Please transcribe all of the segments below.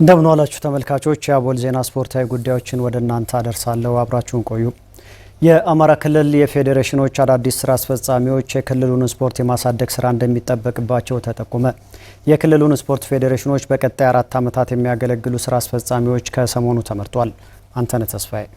እንደምን ዋላችሁ ተመልካቾች፣ የአቦል ዜና ስፖርታዊ ጉዳዮችን ወደ እናንተ አደርሳለሁ። አብራችሁን ቆዩ። የአማራ ክልል የፌዴሬሽኖች አዳዲስ ስራ አስፈጻሚዎች የክልሉን ስፖርት የማሳደግ ስራ እንደሚጠበቅባቸው ተጠቆመ። የክልሉን ስፖርት ፌዴሬሽኖች በቀጣይ 4 ዓመታት የሚያገለግሉ ስራ አስፈጻሚዎች ከሰሞኑ ተመርጧል። አንተነህ ተስፋዬ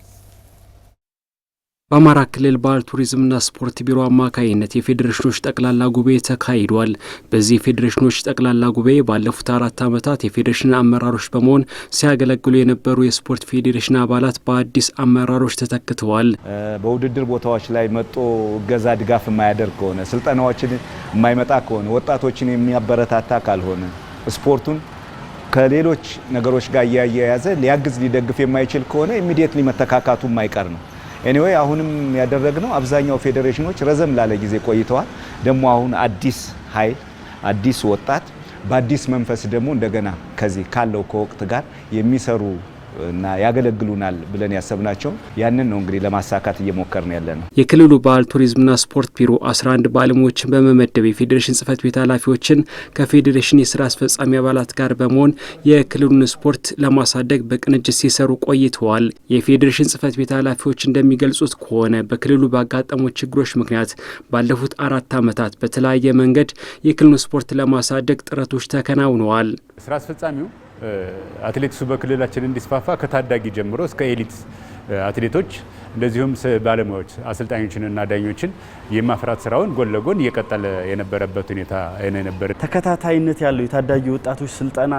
በአማራ ክልል ባህል ቱሪዝምና ስፖርት ቢሮ አማካይነት የፌዴሬሽኖች ጠቅላላ ጉባኤ ተካሂዷል። በዚህ የፌዴሬሽኖች ጠቅላላ ጉባኤ ባለፉት 4 ዓመታት የፌዴሬሽን አመራሮች በመሆን ሲያገለግሉ የነበሩ የስፖርት ፌዴሬሽን አባላት በአዲስ አመራሮች ተተክተዋል። በውድድር ቦታዎች ላይ መጥቶ እገዛ ድጋፍ የማያደርግ ከሆነ ስልጠናዎችን የማይመጣ ከሆነ ወጣቶችን የሚያበረታታ ካልሆነ ስፖርቱን ከሌሎች ነገሮች ጋር እያያያዘ ሊያግዝ ሊደግፍ የማይችል ከሆነ ኢሚዲየትሊ መተካካቱ የማይቀር ነው። ኤኒዌይ አሁንም ያደረግነው አብዛኛው ፌዴሬሽኖች ረዘም ላለ ጊዜ ቆይተዋል። ደግሞ አሁን አዲስ ኃይል አዲስ ወጣት በአዲስ መንፈስ ደግሞ እንደገና ከዚህ ካለው ከወቅት ጋር የሚሰሩ እና ያገለግሉናል ብለን ያሰብናቸው ያንን ነው እንግዲህ ለማሳካት እየሞከርን ያለነው። የክልሉ ባህል ቱሪዝምና ስፖርት ቢሮ 11 ባለሙያዎችን በመመደብ የፌዴሬሽን ጽህፈት ቤት ኃላፊዎችን ከፌዴሬሽን የስራ አስፈጻሚ አባላት ጋር በመሆን የክልሉን ስፖርት ለማሳደግ በቅንጅት ሲሰሩ ቆይተዋል። የፌዴሬሽን ጽህፈት ቤት ኃላፊዎች እንደሚገልጹት ከሆነ በክልሉ ባጋጠሙ ችግሮች ምክንያት ባለፉት 4 ዓመታት በተለያየ መንገድ የክልሉን ስፖርት ለማሳደግ ጥረቶች ተከናውነዋል። ስራ አስፈጻሚው አትሌቲክሱ በክልላችን እንዲስፋፋ ከታዳጊ ጀምሮ እስከ ኤሊት አትሌቶች እንደዚሁም ባለሙያዎች አሰልጣኞችንና ዳኞችን የማፍራት ስራውን ጎን ለጎን እየቀጠለ የነበረበት ሁኔታ ነበር። ተከታታይነት ያለው የታዳጊ ወጣቶች ስልጠና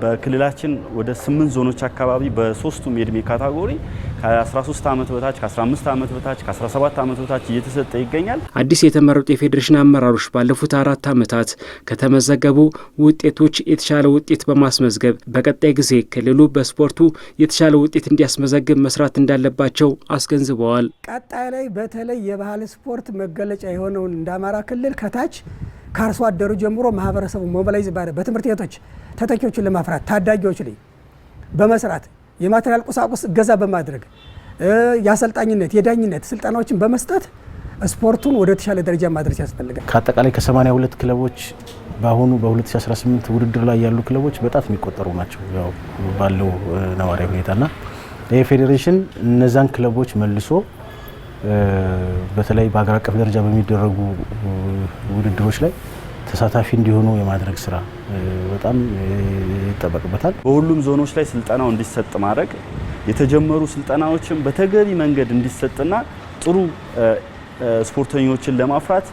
በክልላችን ወደ 8 ዞኖች አካባቢ በሶስቱም የእድሜ ካታጎሪ ከ13 ዓመት በታች ከ15 ዓመት በታች ከ17 ዓመት በታች እየተሰጠ ይገኛል። አዲስ የተመረጡ የፌዴሬሽን አመራሮች ባለፉት 4 ዓመታት ከተመዘገቡ ውጤቶች የተሻለ ውጤት በማስመዝገብ በቀጣይ ጊዜ ክልሉ በስፖርቱ የተሻለ ውጤት እንዲያስመዘግብ መስራት እንዳለባቸው አስገንዝበዋል። ቀጣይ ላይ በተለይ የባህል ስፖርት መገለጫ የሆነውን እንደ አማራ ክልል ከታች ከአርሶ አደሩ ጀምሮ ማህበረሰቡ ሞባላይዝ በትምህርት ቤቶች ተተኪዎችን ለማፍራት ታዳጊዎች ላይ በመስራት የማቴሪያል ቁሳቁስ እገዛ በማድረግ የአሰልጣኝነት የዳኝነት ስልጠናዎችን በመስጠት ስፖርቱን ወደ ተሻለ ደረጃ ማድረስ ያስፈልጋል። ከአጠቃላይ ከ82 ክለቦች በአሁኑ በ2018 ውድድር ላይ ያሉ ክለቦች በጣት የሚቆጠሩ ናቸው ያው ባለው ነዋሪያዊ ሁኔታና ይሄ ፌዴሬሽን እነዛን ክለቦች መልሶ በተለይ በአገር አቀፍ ደረጃ በሚደረጉ ውድድሮች ላይ ተሳታፊ እንዲሆኑ የማድረግ ስራ በጣም ይጠበቅበታል። በሁሉም ዞኖች ላይ ስልጠናው እንዲሰጥ ማድረግ የተጀመሩ ስልጠናዎችን በተገቢ መንገድ እንዲሰጥና ጥሩ ስፖርተኞችን ለማፍራት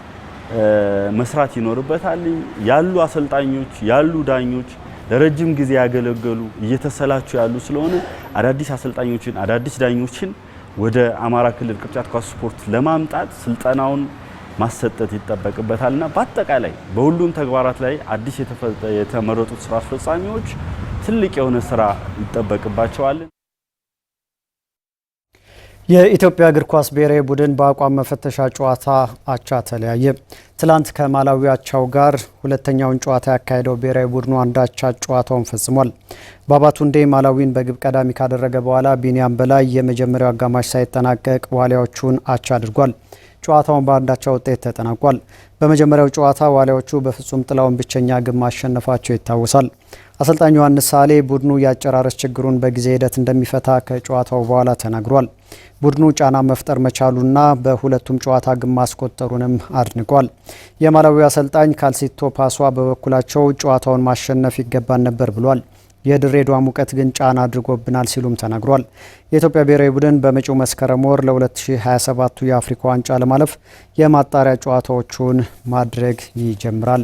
መስራት ይኖርበታል። ያሉ አሰልጣኞች ያሉ ዳኞች ለረጅም ጊዜ ያገለገሉ እየተሰላቹ ያሉ ስለሆነ አዳዲስ አሰልጣኞችን አዳዲስ ዳኞችን ወደ አማራ ክልል ቅርጫት ኳስ ስፖርት ለማምጣት ስልጠናውን ማሰጠት ይጠበቅበታልና በአጠቃላይ በሁሉም ተግባራት ላይ አዲስ የተመረጡት ስራ አስፈጻሚዎች ትልቅ የሆነ ስራ ይጠበቅባቸዋል። የኢትዮጵያ እግር ኳስ ብሔራዊ ቡድን በአቋም መፈተሻ ጨዋታ አቻ ተለያየ። ትላንት ከማላዊ አቻው ጋር ሁለተኛውን ጨዋታ ያካሄደው ብሔራዊ ቡድኑ አንዳቻ ጨዋታውን ፈጽሟል። ባባቱንዴ ማላዊን በግብ ቀዳሚ ካደረገ በኋላ ቢኒያም በላይ የመጀመሪያው አጋማሽ ሳይጠናቀቅ ዋሊያዎቹን አቻ አድርጓል። ጨዋታውን በአንዳቻ ውጤት ተጠናቋል። በመጀመሪያው ጨዋታ ዋሊያዎቹ በፍጹም ጥላውን ብቸኛ ግብ ማሸነፋቸው ይታወሳል። አሰልጣኝ ዮሐንስ ሳሌ ቡድኑ የአጨራረስ ችግሩን በጊዜ ሂደት እንደሚፈታ ከጨዋታው በኋላ ተናግሯል። ቡድኑ ጫና መፍጠር መቻሉና በሁለቱም ጨዋታ ግብ ማስቆጠሩንም አድንቋል። የማላዊ አሰልጣኝ ካልሲቶ ፓሷ በበኩላቸው ጨዋታውን ማሸነፍ ይገባን ነበር ብሏል። የድሬዳዋ ሙቀት ግን ጫና አድርጎብናል ሲሉም ተናግሯል። የኢትዮጵያ ብሔራዊ ቡድን በመጪው መስከረም ወር ለ2027 የአፍሪካ ዋንጫ ለማለፍ የማጣሪያ ጨዋታዎቹን ማድረግ ይጀምራል።